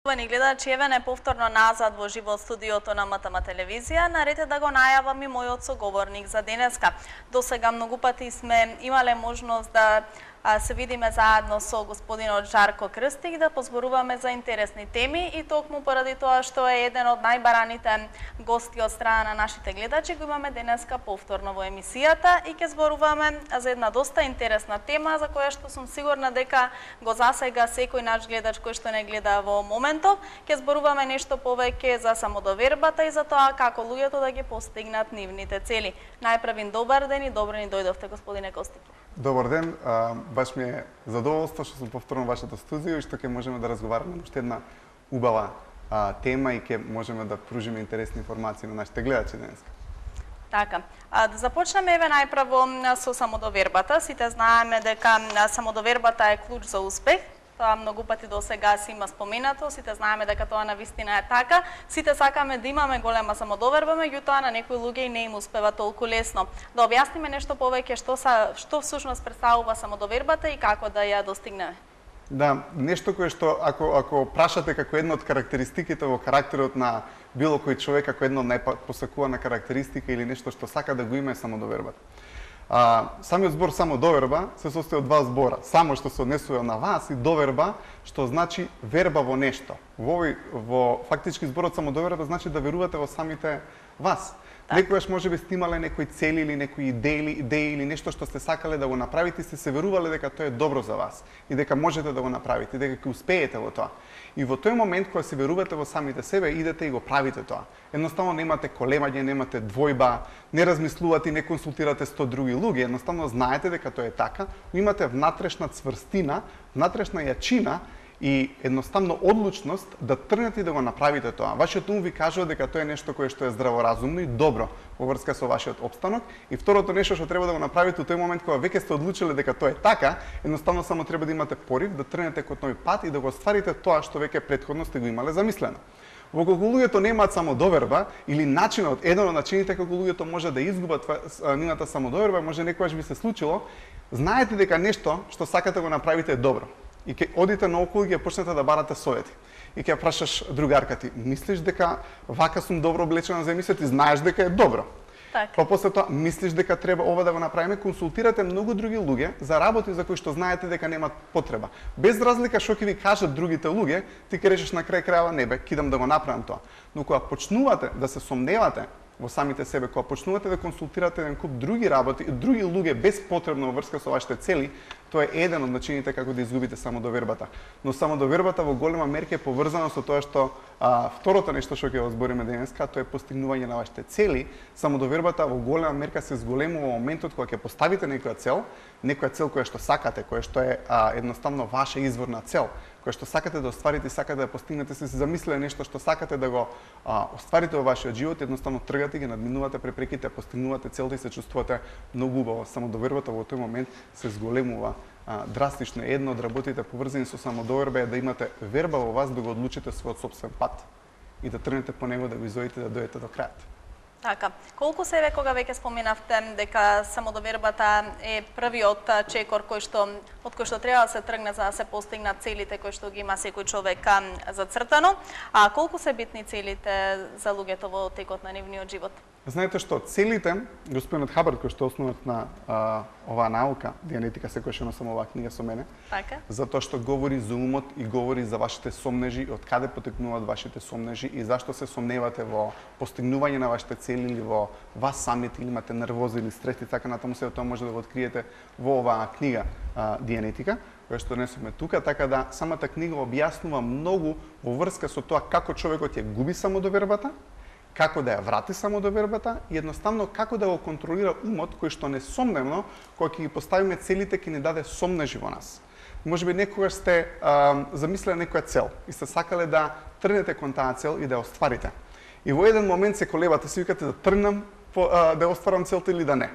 Вани гледачи, еве не повторно назад во живо студиото на МТМ телевизија, наред е да го најавам и мојот соговорник за денеска. До сега многу пати сме имале можност да се видиме заедно со господинот Жарко Крстик да позборуваме за интересни теми и токму поради тоа што е еден од најбараните гости од страна на нашите гледачи, го имаме денеска повторно во емисијата и ќе зборуваме за една доста интересна тема за која што сум сигурна дека го засега секој наш гледач кој што не гледа во моментов. Ќе зборуваме нешто повеќе за самодовербата и за тоа како луѓето да ги постигнат нивните цели. Најпрвин добар ден и добро ни дојдовте, господине Костик. Добар ден, баш ми е задоволство што сум повторно во вашето студио и што ќе можеме да разговараме на уште една убава тема и ќе можеме да пружиме интересни информации на нашите гледачи денеска. Така, да започнеме еве најпрво со самодовербата. Сите знаеме дека самодовербата е клуч за успех. Тоа многу пати до сега си има споменато, сите знаеме дека тоа навистина е така. Сите сакаме да имаме голема самодоверба, меѓутоа на некои луѓе и не им успева толку лесно. Да објасниме нешто повеќе што всушност представува самодовербата и како да ја достигнеме. Да, нешто кое што ако прашате како една од карактеристиките во карактерот на било кој човек, како една од најпосакувана карактеристика или нешто што сака да го има е самодовербата. Самиот збор самодоверба се состои од два збора. Само што се однесува на вас и доверба, што значи верба во нешто. Во фактички зборот самодоверба значи да верувате во самите вас. Некогаш можеби сте имале некои цели или некои идеи или нешто што сте сакале да го направите и сте се верувале дека тоа е добро за вас и дека можете да го направите, дека ќе успеете во тоа. И во тој момент кога се верувате во самите себе, идете и го правите тоа. Едноставно немате колемање, немате двојба, не размислувате и не консултирате 100 други луѓе, едноставно знаете дека тоа е така, имате внатрешна цврстина, внатрешна јачина и едноставно одлучност да тргнете и да го направите тоа. Вашиот ум ви кажува дека тоа е нешто кое што е здраворазумно и добро во врска со вашиот опстанок. И второто нешто што треба да го направите во тој момент кога веќе сте одлучиле дека тоа е така, едноставно само треба да имате порив да тргнете кон тој пат и да го остварите тоа што веќе претходно сте го имале замислено. Во колку луѓето немаат самодоверба или начинот, еден од начините како луѓето може да изгубат нивната самодоверба, може некогаш би се случило, знаете дека нешто што сакате го направите е добро. И ќе одите наоколу и ќе почнете да барате совети. И ќе прашаш другарка ти, мислиш дека вака сум добро облечена за емисија, ти знаеш дека е добро. Па после тоа, мислиш дека треба ова да го направиме, консултирате многу други луѓе за работи за кои што знаете дека немат потреба. Без разлика што ќе ви кажат другите луѓе, ти ќе речеш на крај крајава не бе, кидам да го направам тоа. Но кога почнувате да се сомневате во самите себе, кога почнувате да консултирате еден куп други работи, други луѓе без потребно во врска со вашите цели, тоа е еден од начините како да изгубите самодовербата. Но самодовербата во голема мерка е поврзана со тоа што второто нешто што ќе го збориме денеска, тоа е постигнување на вашите цели. Самодовербата во голема мерка се зголемува во моментот кога ќе поставите некоја цел која што сакате, која што е едноставно ваша изворна цел, која што сакате да остварите и сакате да постигнете, се замислиле нешто што сакате да го остварите во вашиот живот, едноставно тргате, ги надминувате препреките, постигнувате целта и се чувствувате многу убаво. Самодовербата во тој момент се зголемува драстично. Една од работите поврзани со самодоверба е да имате верба во вас да го одлучите својот сопствен пат и да тргнете по него, да го изводите, да дојдете до крајот. Така, колку се кога веќе споменавте дека самодовербата е првиот чекор од кој што треба да се тргне за да се постигнат целите кои што ги има секој човек зацртано, а колку се битни целите за луѓето во текот на нивниот живот? Знаете што, целите, господинот Хабард, кој што е основот на оваа наука, дианетика, секој што носам оваа книга со мене, затоа што говори за умот и говори за вашите сомнежи, од каде потекнуваат вашите сомнежи и зашто се сомневате во постигнување на вашите цели или во вас самите, или имате нервоза или стрес и така натаму, се тоа може да го откриете во оваа книга дианетика, која што несоме тука, така да самата книга објаснува многу во врска со тоа како човекот ја губи самодовербата, како да ја врати самодовербата и едноставно како да го контролира умот кој што несомневно, кога ќе ги поставиме целите, ќе ни даде сомнежи во нас. Можеби некогаш сте замислиле некоја цел и сте сакале да тргнете кон таа цел и да ја остварите. И во еден момент се колебате, си викате да тргнам, да ја остварам целта или да не.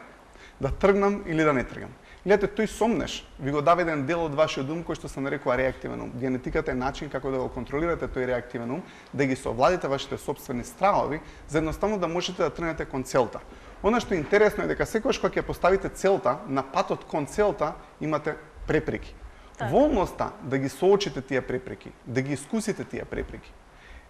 Да тргнам или да не тргнам. Гледате, тој сомнеш ви го дава еден дел од вашиот ум кој што се нарекува реактивен ум. Генетиката е начин како да го контролирате тој реактивен ум, да ги совладите вашите сопствени страхови, за едноставно да можете да тргнете кон целта. Она што е интересно е дека секогаш кога ќе поставите целта, на патот кон целта имате препреки. волноста да ги соочите тие препреки, да ги искусите тие препреки,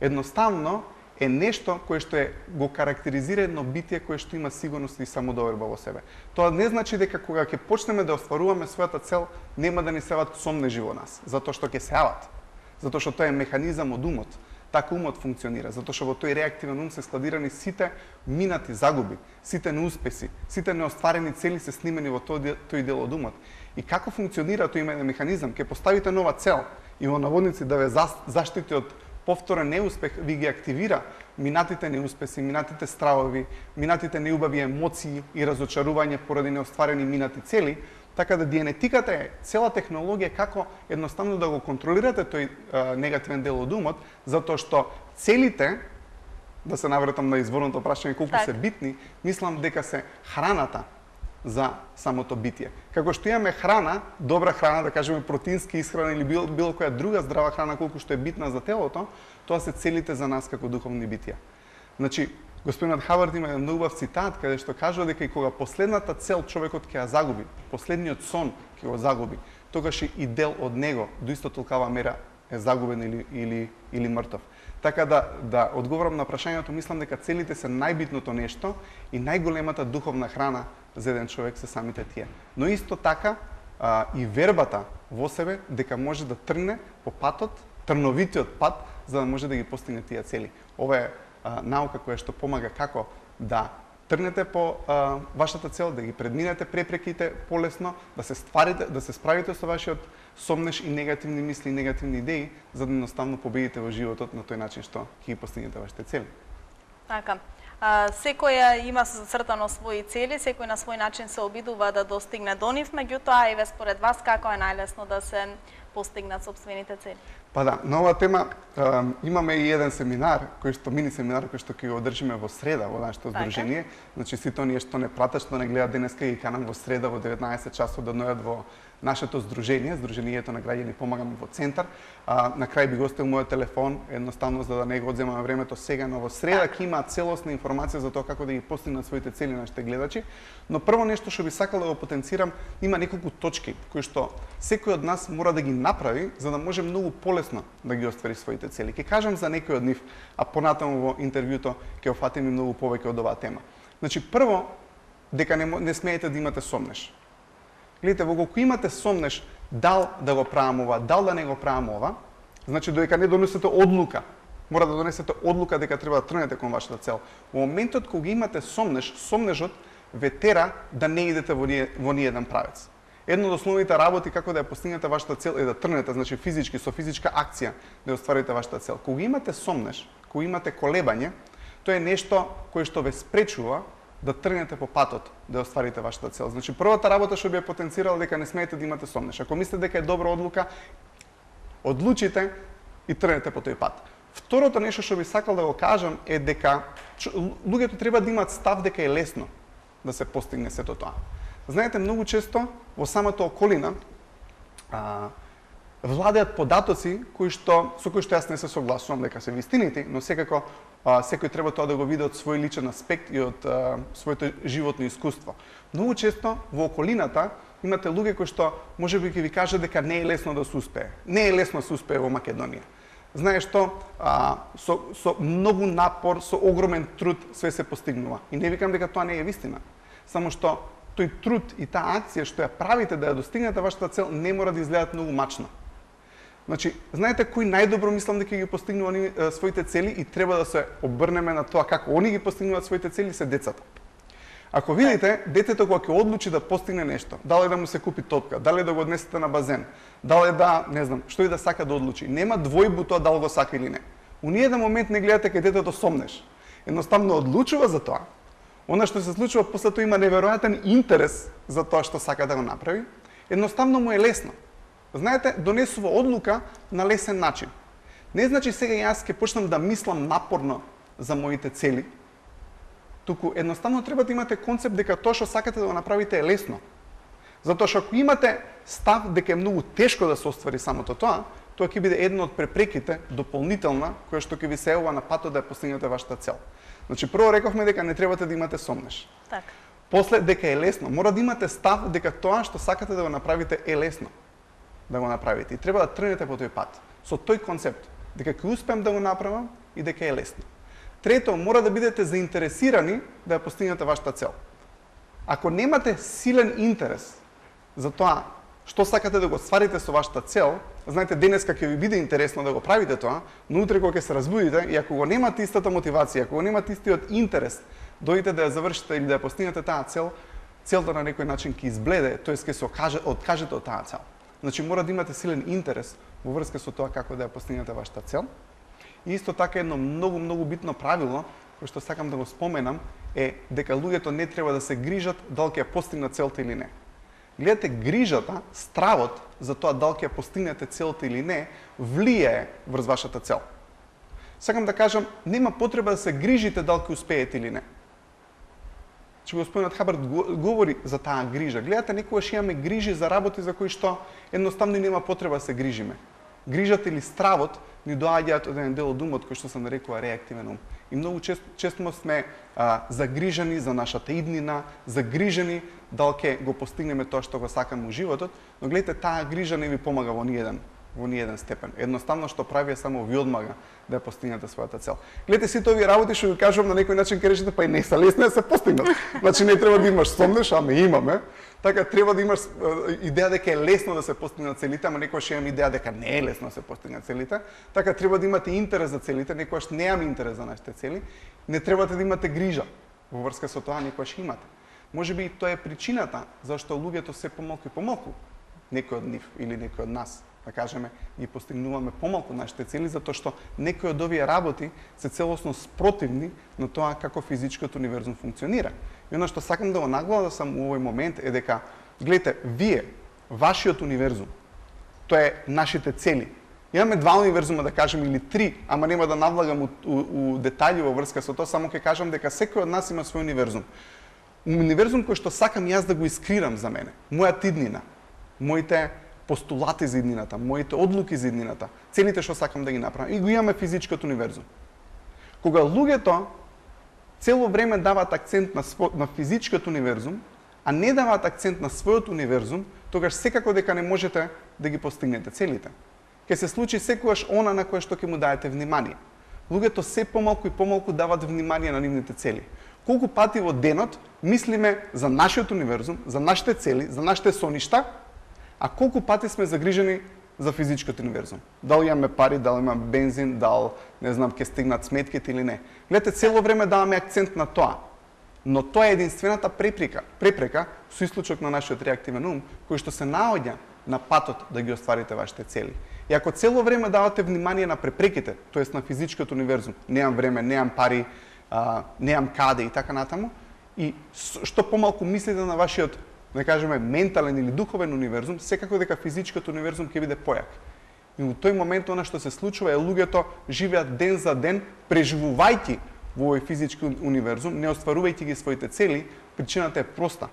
едноставно е нешто кое што го карактеризира едно битие кое што има сигурност и самодоверба во себе. Тоа не значи дека кога ќе почнеме да остваруваме својата цел, нема да ни сеат сомнежи во нас, затоа што ќе сеават. Затоа што тоа е механизам од умот. Така умот функционира, затоа што во тој реактивен ум се складирани сите минати загуби, сите неуспеси, сите неостварени цели се снимени во тој дел од умот. И како функционира тој имен механизам? Ке поставите нова цел и во наводници да ве заштити од повторен неуспех, ви ги активира минатите неуспеси, минатите стравови, минатите неубави емоции и разочарување поради неостварени минати цели, така да диенетиката е цела технологија како едноставно да го контролирате тој негативен дел од умот, затоа што целите, да се навратам на изворното прашање колку се битни, мислам дека се храната за самото битие. Како што имаме храна, добра храна, да кажеме протеински исхрана или било која друга здрава храна колку што е битна за телото, тоа се целите за нас како духовни битија. Значи, господинот Хавард има еден многу убав цитат каде што кажува дека и кога последната цел човекот ќе ја загуби, последниот сон ќе го загуби, тогаш и дел од него до исто толкава мера е загубен или мртов. Така да одговорам на прашањето, мислам дека целите се најбитното нешто и најголемата духовна храна за еден човек се самите тие. Но исто така и вербата во себе дека може да тргне по патот, трновитиот пат, за да може да ги постигне тие цели. Ова е наука која што помага како да тргнете по вашата цел, да ги предминете препреките полесно, да се справите со вашиот сомнеш и негативни мисли и негативни идеи, за да едноставно победите во животот на тој начин што ќе ги постигнете вашите цели. Така. Секој има зацртано своји цели, секој на свој начин се обидува да достигне до нив, меѓутоа еве според вас како е најлесно да се постигнат сопствените цели? Па да, на оваа тема имаме и еден семинар, мини семинар кој што ќе го одржиме во среда во нашето здружение. Значи сите оние што не пратат, што не гледаат денеска, ги канам во среда во 19 часот да дојдат во нашето здружение, Здруженијето на граѓани помагаме во центар. На крај би го оставил мојот телефон, едноставно за да не го одземаме времето сега, но во среда ќе има целосна информација за тоа како да ги постигнат своите цели нашите гледачи. Но прво нешто што би сакал да го потенцирам, има неколку точки кои што секој од нас мора да ги направи за да може многу полесно да ги оствари своите цели. Ќе кажам за некои од нив, а понатаму во интервјуто ќе офатиме многу повеќе од оваа тема. Значи прво дека не смеете да имате сомнеш. Гледате, во колку имате сомнеш дал да го правам ова, дал да не го правам ова, значи додека не донесете одлука, мора да донесете одлука дека треба да тргнете кон вашата цел. Во моментот кога имате сомнеш, сомнежот ве тера да не идете во ни еден правец. Едно од основните работи како да ја постигнете вашата цел е да тргнете, значи физички, со физичка акција да ја остварите вашата цел. Кога имате сомнеш, кога имате колебање, тоа е нешто кое што ве спречува да тргнете по патот да остварите вашата цел. Значи првата работа што би ја потенцирал дека не смеете да имате сомнеш. Ако мислите дека е добра одлука, одлучите и тргнете по тој пат. Второто нешто што би сакал да го кажам е дека луѓето треба да имаат став дека е лесно да се постигне сето тоа. Знаете, многу често во самата околина владеат податоци со кои што јас не се согласувам дека се вистинити, но секако секој треба тоа да го види од свој личен аспект и од своето животно искуство. Многу често во околината имате луѓе кои што можеби ќе ви кажат дека не е лесно да се успее. Не е лесно да се успее во Македонија. Знаеш што, со многу напор, со огромен труд све се постигнува. И не викам дека тоа не е вистина. Само што тој труд и таа акција што ја правите да ја достигнете вашата цел не мора да изгледат многу мачно. Значи, знаете кој најдобро мислам дека ги постигнува своите цели и треба да се обрнеме на тоа како они ги постигнуваат своите цели се децата. Ако видите, детето кога ќе одлучи да постигне нешто, дали да му се купи топка, дали да го однесете на базен, дали да, не знам, што и да сака да одлучи, нема двојбу тоа дали го сака или не. У ниеден момент не гледате кај детето сомнеш. Едноставно одлучува за тоа. Она што се случува после тоа има неверојатен интерес за тоа што сака да го направи, едноставно му е лесно. Знаете, донесува одлука на лесен начин. Не значи сега јас ќе почнам да мислам напорно за моите цели, туку едноставно треба да имате концепт дека тоа што сакате да го направите е лесно. Затоа што ако имате став дека е многу тешко да се оствари самото тоа ќе биде една од препреките дополнителна која што ќе ви се ева на патот да ја постигнете вашата цел. Значи прво рековме дека не требате да имате сомнеш. Така. После дека е лесно, мора да имате став дека тоа што сакате да го направите е лесно. да го направите и треба да тргнете по тој пат со тој концепт дека ќе успеам да го направам и дека е лесно. Трето, мора да бидете заинтересирани да ја постигнете вашата цел. Ако немате силен интерес за тоа што сакате да го стварите со вашата цел, знаете, денеска ќе ви биде интересно да го правите тоа, но утре кога ќе се разбудите и ако го немате истата мотивација, ако го немате истиот интерес, дојдете да ја завршите или да ја постигнете таа цел, целта на некој начин ќе избледе, тоест ќе се откажете од таа цел. Значи мора да имате силен интерес во врска со тоа како да ја постигнете вашата цел. И исто така едно многу битно правило кој што сакам да го споменам е дека луѓето не треба да се грижат дали ќе ја постигнат целта или не. Гледате, грижата, стравот за тоа дали ќе ја постигнете целта или не, влијае врз вашата цел. Сакам да кажам, нема потреба да се грижите дали ќе успеете или не. Че господинот Хабард говори за таа грижа. Гледате, некогаш имаме грижи за работи за кои што едноставно нема потреба да се грижиме. Грижата или стравот ни доаѓаат од еден дел од умот кој што се нарекува реактивен ум. И многу често сме загрижени за нашата иднина, загрижени дали ќе го постигнеме тоа што го сакаме во животот, но гледате, таа грижа не ви помага во ниеден степен. Едноставно што прави е само ви одмага да ја постигнете својата цел. Гледате, сите овие работи што ви кажувам на некој начин ќе речете, па и не се лесни да се постигнат. Значи не треба да имаш сомнеш, ама имаме. Така треба да имаш идеја дека е лесно да се постигнат целите, ама некогаш имам идеја дека не е лесно да се постигнат целите. Така треба да имате интерес за целите, некогаш немам интерес за нашите цели. Не требате да имате грижа во врска со тоа, некогаш имате. Можеби и тоа е причината зашто луѓето се помалку и помалку, некој од нив или некој од нас, да кажеме, ги постигнуваме помалку нашите цели, затоа што некои од овие работи се целосно спротивни на тоа како физичкиот универзум функционира. И она што сакам да го нагласам у овој момент е дека, гледате, вие, вашиот универзум, тоа е нашите цели. Имаме два универзума, да кажем, или три, ама нема да навлагам у детаљи во врска со тоа, само ќе кажам дека секој од нас има свој универзум. Универзум кој што сакам јас да го искрирам за мене, мојата иднина, моите постулати за иднината, моите одлуки за иднината, целите што сакам да ги направам. И го имаме физичкиот универзум. Кога луѓето цело време даваат акцент на физичкиот универзум, а не даваат акцент на својот универзум, тогаш секако дека не можете да ги постигнете целите. Ке се случи секогаш она на кое што ќе му даете внимание. Луѓето се помалку и помалку даваат внимание на нивните цели. Колку пати во денот мислиме за нашиот универзум, за нашите цели, за нашите соништа, а колку пати сме загрижени за физичкиот универзум? Дали имаме пари, дали имаме бензин, дали, не знам, ќе стигнат сметките или не. Гледате, цело време даваме акцент на тоа. Но тоа е единствената препрека со исклучок на нашиот реактивен ум, кој што се наоѓа на патот да ги остварите вашите цели. И ако цело време давате внимание на препреките, тоест на физичкиот универзум, немам време, немам пари, немам каде и така натаму, и што помалку мислите на вашиот, да кажеме, ментален или духовен универзум, секако дека физичкиот универзум ќе биде појак. И во тој момент она што се случува е луѓето живеат ден за ден, преживувајќи во овој физички универзум, не остварувајќи ги своите цели. Причината е проста,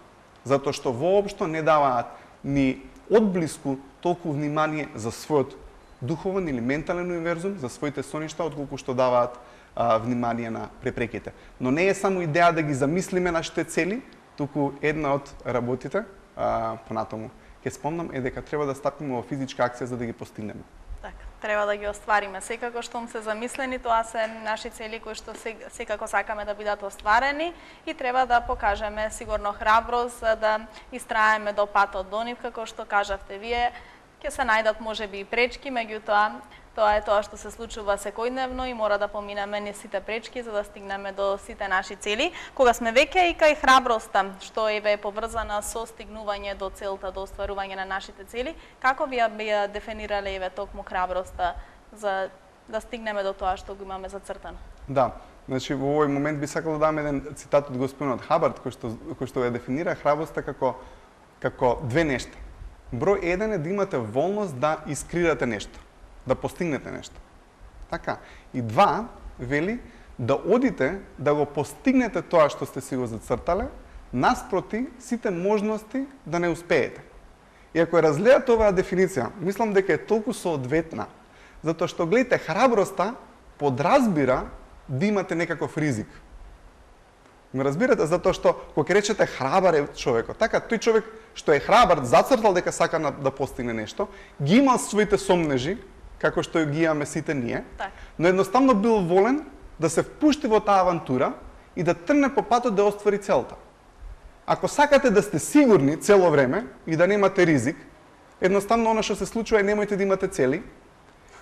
затоа што воопшто не даваат ни одблиску толку внимание за својот духовен или ментален универзум, за своите соништа, отколку што даваат внимание на препреките. Но не е само идеја да ги замислиме нашите цели, туку една од работите, понатаму ќе спомнам, е дека треба да стапиме во физичка акција за да ги постигнеме. Така, треба да ги оствариме. Секако што се замислени, тоа се наши цели кои што секако сакаме да бидат остварени и треба да покажеме сигурно храброст за да истраеме до патот до нив, како што кажавте вие. Ќе се најдат можеби и пречки, меѓутоа тоа е тоа што се случува секојдневно и мора да поминеме не сите пречки за да стигнеме до сите наши цели. Кога сме веќе и кај храброста, што е поврзана со стигнување до целта, до остварување на нашите цели, како би ја дефинирале токму храброста за да стигнеме до тоа што го имаме зацртано? Да, значи во овој момент би сакал да дам еден цитат од господинот Хабард кој што ја дефинира храброста како две нешта. Број 1 е да имате волност да искрирате нешто, да постигнете нешто. Така. И 2 вели да одите да го постигнете тоа што сте си го зацртале, наспроти сите можности да не успеете. И ако ја разгледате оваа дефиниција, мислам дека е толку соодветна, затоа што гледате храброста подразбира да имате некаков ризик. Ме разбирате, затоа што кога ќе речете храбар е човекот, така тој човек што е храбар, зацртал дека сака да постигне нешто, ги има своите сомнежи, како што ги имаме сите ние, Так. но едноставно бил волен да се впушти во таа авантура и да трне по патот да оствари целта. Ако сакате да сте сигурни цело време и да немате ризик, едноставно она што се случува е немојте да имате цели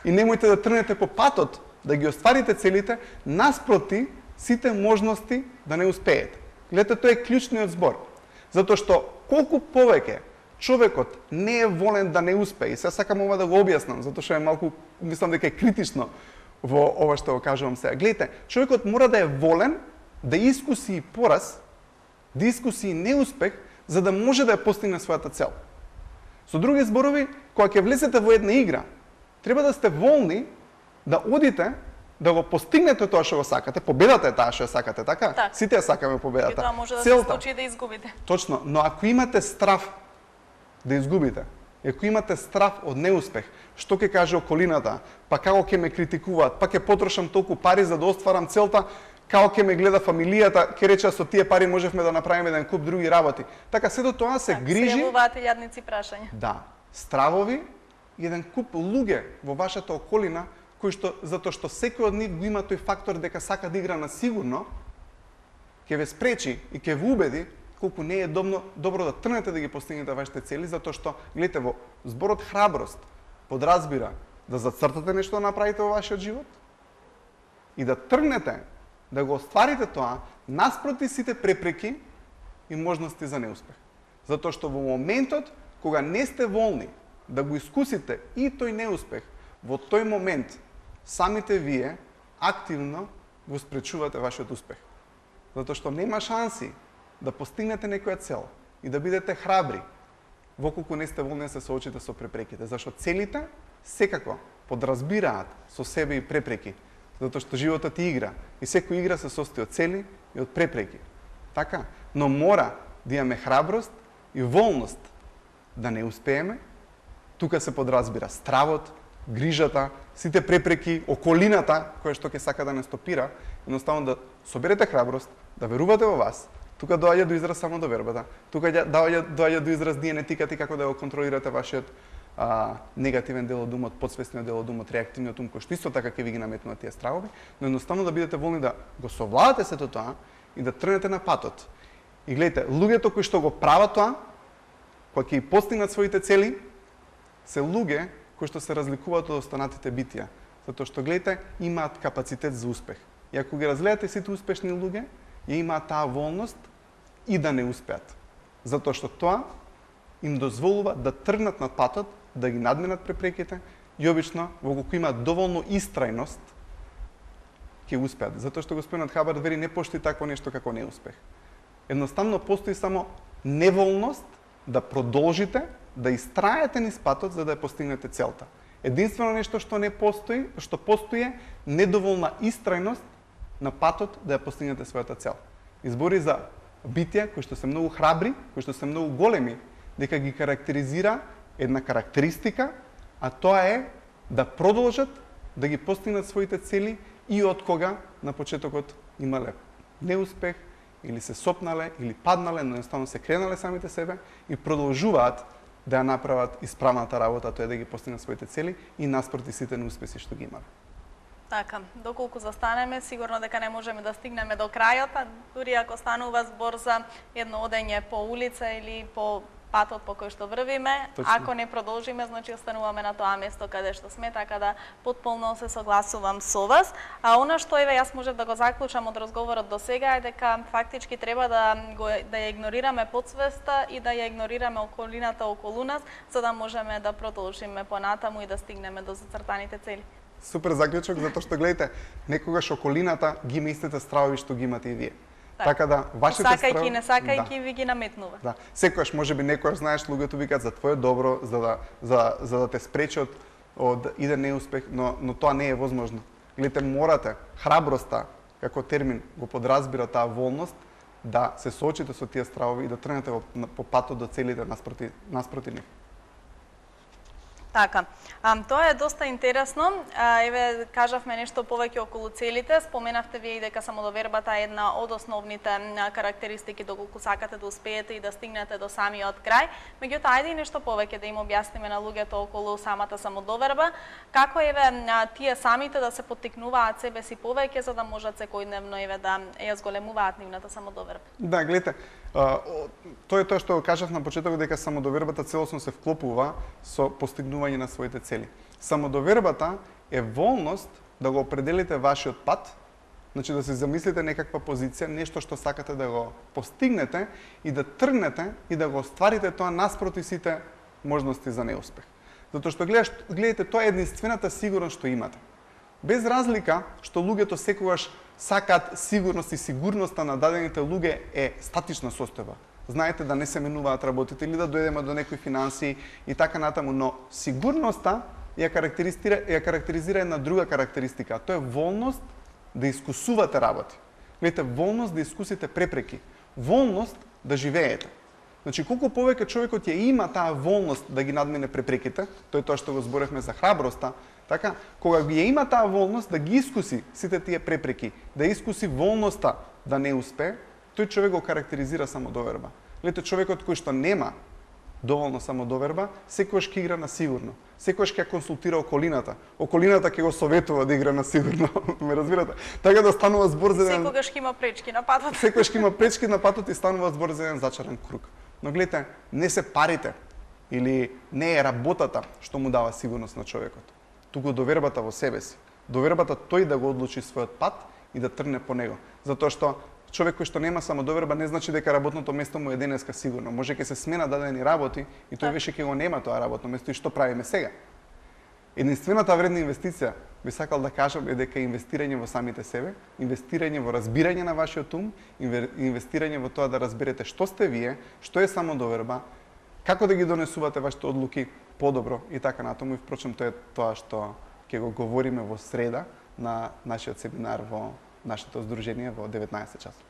и немојте да трнете по патот да ги остварите целите наспроти сите можности да не успеете. Гледате, тоа е клучниот збор. Затоа што колку повеќе човекот не е волен да не успее, и сега сакам ова да го објаснам, затоа што е малку, мислам дека е критично во ова што го кажувам сега. Гледате, човекот мора да е волен да искуси и пораз, да искуси и неуспех, за да може да ја постигне својата цел. Со други зборови, кога ќе влезете во една игра, треба да сте волни да одите да го постигнете тоа што го сакате, победата е таа што ја сакате, така? Так. Сите ја сакаме победата. И тоа може да се Целта. случи и да изгубите. Точно, но ако имате страв да изгубите, и ако имате страв од неуспех, што ќе каже околината, па како ќе ме критикуваат, па ќе потрошам толку пари за да остварам целта, како ќе ме гледа фамилијата, ќе рече со тие пари можевме да направиме еден куп други работи. Така сето тоа се Так, грижи. се јавуваат илјадници прашања. Да, стравови и еден куп луѓе во вашата околина кои што затоа што секој од нив го има тој фактор дека сака да игра на сигурно, ќе ве спречи и ќе ве убеди колку не е добро да трнете да ги постигнете вашите цели, затоа што гледате во зборот храброст подразбира да зацртате нешто да направите во вашиот живот и да тргнете да го остварите тоа наспроти сите препреки и можности за неуспех. Затоа што во моментот кога не сте волни да го искусите и тој неуспех, во тој момент самите вие активно го спречувате вашиот успех. Затоа што нема шанси да постигнете некоја цел и да бидете храбри воколку не сте волни да се соочите со препреките. Зашто целите секако подразбираат со себе и препреки. Затоа што животот е игра и секоја игра се состои од цели и од препреки. Така? Но мора да имаме храброст и волност да не успееме. Тука се подразбира стравот, грижата, сите препреки, околината која што ќе сака да не стопира, едноставно да соберете храброст, да верувате во вас. Тука доаѓа до израз само довербата. Тука доаѓа до израз диенетиката и како да го контролирате вашиот негативен дел од умот, подсвесниот дел од умот, реактивниот ум, кој што исто така ќе ви ги наметнува тие стравови, но едноставно да бидете волни да го совладате сето тоа и да тргнете на патот. И гледате, луѓето кои што го прават тоа, кога ќе постигнат своите цели, се луѓе кои што се разликуваат од останатите битија, затоа што гледате, имаат капацитет за успех. И ако ги разгледате сите успешни луѓе, ја имаат таа волност и да не успеат. Затоа што тоа им дозволува да тргнат на патот, да ги надминат препреките и обично, кога имаат доволно истрајност, ќе успеат. Затоа што господинот Хабард вели не постои такво нешто како неуспех. Едноставно постои само неволност да продолжите, да истраете низ патот за да ја постигнете целта. Единствено нешто што не постои, што постои е недоволна истрајност на патот да ја постигнете својата цел. Избори за битија кои што се многу храбри, кои што се многу големи, дека ги карактеризира една карактеристика, а тоа е да продолжат да ги постигнат своите цели и од кога на почетокот имале неуспех или се сопнале или паднале, но едноставно се кренале самите себе и продолжуваат да ја направат исправната работа, тоа е да ги постигнат своите цели и наспроти сите неуспеси што ги имале. Така, доколку застанеме, сигурно дека не можеме да стигнеме до крајот, а дури ако станува збор за едно одење по улица или по патот по кој што врвиме, Точно. ако не продолжиме, значи остануваме на тоа место каде што сме, така да потполно се согласувам со вас. А она што еве јас можев да го заклучам од разговорот до сега е дека фактички треба да ја игнорираме подсвеста и да ја игнорираме околината околу нас, за да можеме да продолжиме понатаму и да стигнеме до зацртаните цели. Супер заклучок, затоа што гледате, некогаш околината ги има истите стравови што ги имате и вие. Така да вашите сакајќи и не сакајќи ви ги наметнува. Да. Секогаш можеби некојаш знаеш луѓето викаат за твое добро, за да те спречат од иден неуспех, но тоа не е возможно. Гледате, морате храброста како термин го подразбира таа волност да се соочите со тие стравови и да тргнете по патот до целите наспроти нив. Така, тоа е доста интересно. Еве, кажавме нешто повеќе околу целите. Споменавте вие и дека самодовербата е една од основните карактеристики доколку сакате да успеете и да стигнете до самиот крај. Меѓутоа, ајде и нешто повеќе да им објасниме на луѓето околу самата самодоверба. Како еве тие самите да се поттикнуваат себе си повеќе за да можат секојдневно еве да ја зголемуваат нивната самодоверба? Да, гледате, тоа е тоа што кажав на почетокот дека самодовербата целосно се вклопува со постигнување на своите цели. Самодовербата е волност да го определите вашиот пат, значи да се замислите некаква позиција, нешто што сакате да го постигнете и да тргнете и да го остварите тоа наспроти сите можности за неуспех. Затоа што гледате, тоа е единствената сигурност што имате. Без разлика што луѓето секогаш сакаат сигурност и сигурноста на дадените луѓе е статична состојба. Знаете да не се менуваат работите или да дојдеме до некои финансии и така натаму, но сигурноста ја карактеризира една друга карактеристика, а тоа е волност да искусувате работи. Гледате, волност да искусите препреки, волност да живеете. Значи, колку повеќе човекот ја има таа волност да ги надмине препреките, тоа е тоа што го зборевме за храброста, така, кога ја има таа волност да ги искуси сите тие препреки, да искуси волноста да не успее, тој човек го карактеризира самодоверба. Гледате, човекот кој што нема доволно самодоверба, секогаш ќе игра на сигурно. Секогаш ќе консултира околината. Околината ќе го советува да игра на сигурно. Ме разбирате? Така да станува збор за еден... Секогаш ќе има пречки на патот. Секогаш ќе има пречки на патот и станува збор за еден зачаран круг. Но гледате, не се парите или не е работата што му дава сигурност на човекот. Туку довербата во себе си. Довербата тој да го одлучи својот пат и да тргне по него. Затоа што човек кој што нема самодоверба не значи дека работното место му е денеска сигурно. Може ќе се смена дадени работи и тој веќе ќе го нема тоа работно место и што правиме сега? Единствената вредна инвестиција, би сакал да кажам, е дека инвестирање во самите себе, инвестирање во разбирање на вашиот ум, инвестирање во тоа да разберете што сте вие, што е самодоверба, како да ги донесувате вашите одлуки подобро и така натаму. И впрочем тоа е тоа што ќе го говориме во среда на нашиот семинар во нашето здружение во 19 часот.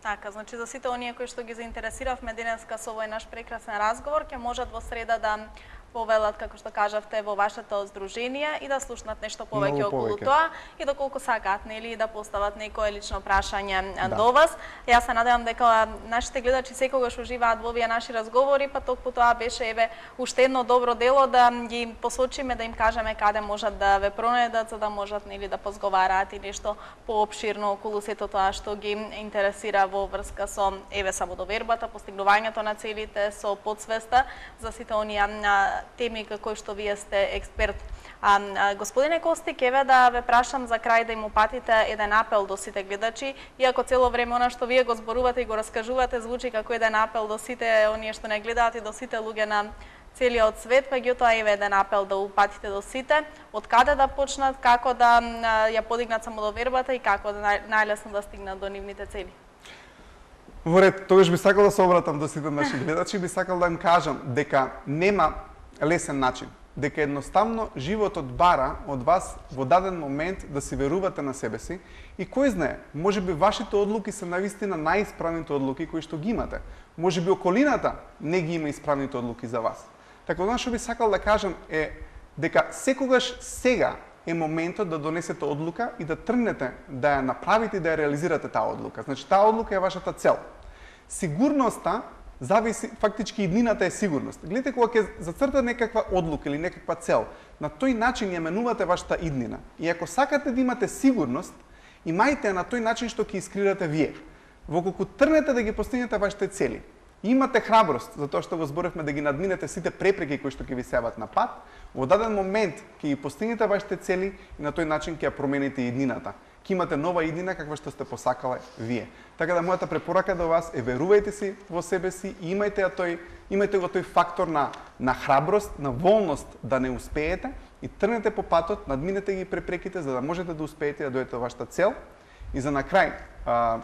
Така, значи за сите оние кои што ги заинтересиравме денеска со овој наш прекрасен разговор, ќе можат во среда да повелат, како што кажавте, во вашето здружение и да слушнат нешто повеќе околу тоа и доколку сакаат, нели, да постават некое лично прашање до вас. Јас се надевам дека нашите гледачи секогаш уживаат во овие наши разговори, па токму тоа беше еве уште едно добро дело да ги посочиме, да им кажеме каде можат да ве пронајдат, за да можат, нели, да позговараат и нешто поопширно околу сето тоа што ги интересира во врска со еве самодовербата, постигнувањето на целите, со подсвеста за сите оние теми кои што вие сте експерт. Господине Костик, еве да ве прашам за крај да им упатите еден апел до сите гледачи, иако цело време она што вие го зборувате и го раскажувате звучи како еден апел до сите оние што не гледаат и до сите луѓе на целиот свет, меѓутоа еве еден апел да упатите до сите, од каде да почнат, како да ја подигнат самодовербата и како да најлесно да стигнат до нивните цели. Во ред, тогаш би сакал да се обратам до сите наши гледачи, би сакал да им кажам дека нема лесен начин, дека едноставно животот бара од вас во даден момент да си верувате на себе си и кој знае, можеби вашите одлуки се навистина најисправните одлуки кои што ги имате. Можеби околината не ги има исправните одлуки за вас. Така она што би сакал да кажам е дека секогаш сега е моментот да донесете одлука и да тргнете да ја направите и да ја реализирате таа одлука. Значи таа одлука е вашата цел. Сигурноста зависи, фактички иднината е сигурност. Гледате кога ќе зацртате некаква одлука или некаква цел, на тој начин ја менувате вашата иднина. И ако сакате да имате сигурност, имајте на тој начин што ќе искрирате вие. Воколку тргнете да ги постигнете вашите цели, имате храброст, затоа што го зборевме да ги надминете сите препреки кои што ќе ви сеат на пат, во даден момент ќе ги постигнете вашите цели и на тој начин ќе ја промените иднината. Ќе имате нова иднина каква што сте посакале вие. Така да мојата препорака до вас е верувајте си во себе си и имајте го тој фактор на храброст, на волност да не успеете и тргнете по патот, надминете ги препреките за да можете да успеете да дојдете до вашата цел. И за на крај,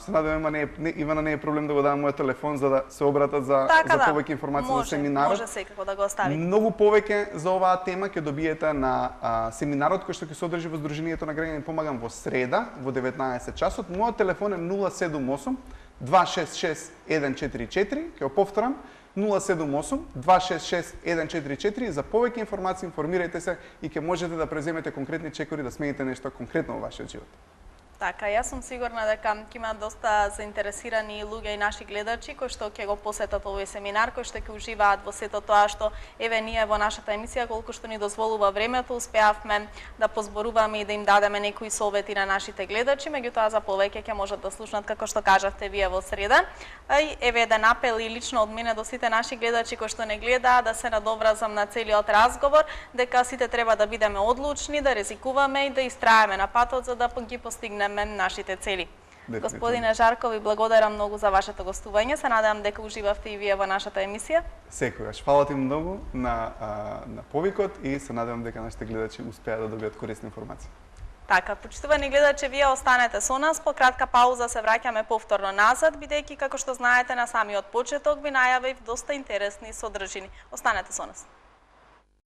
се надевам Ивана не е проблем да го дадам мојот телефон за да се обратат за повеќе информации за семинарот. Може секако да го оставите. Многу повеќе за оваа тема ќе добиете на семинарот кој што ќе се одржи во Здруженијето на граѓани помагам во среда во 19 часот. Мојот телефон е 078 266 144, ќе го повторам, 078 266 144. За повеќе информации информирајте се и ќе можете да преземете конкретни чекори да смените нешто конкретно во вашиот живот. Така, јас сум сигурна дека ќе има доста заинтересирани луѓе и наши гледачи кои што ќе го посетат овој семинар, кои што ќе уживаат во сето тоа што еве ние во нашата емисија колку што ни дозволува времето успеавме да позборуваме и да им дадеме некои совети на нашите гледачи, меѓутоа за повеќе ќе можат да слушнат како што кажавте вие во среда. И еве еден апел и лично од мене до сите наши гледачи кои што не гледаат да се надовразам на целиот разговор, дека сите треба да бидеме одлучни, да ризикуваме и да истраеме на патот за да ги постигнеме нашите цели. Господине Жарков, ви благодарам многу за вашето гостување. Се надевам дека уживавте и вие во нашата емисија. Секогаш. Фала ти многу на повикот и се надевам дека нашите гледачи успеа да добијат корисни информации. Така, почитувани гледачи, вие останете со нас. По кратка пауза се враќаме повторно назад, бидејќи како што знаете на самиот почеток ви најавив доста интересни содржини. Останете со нас.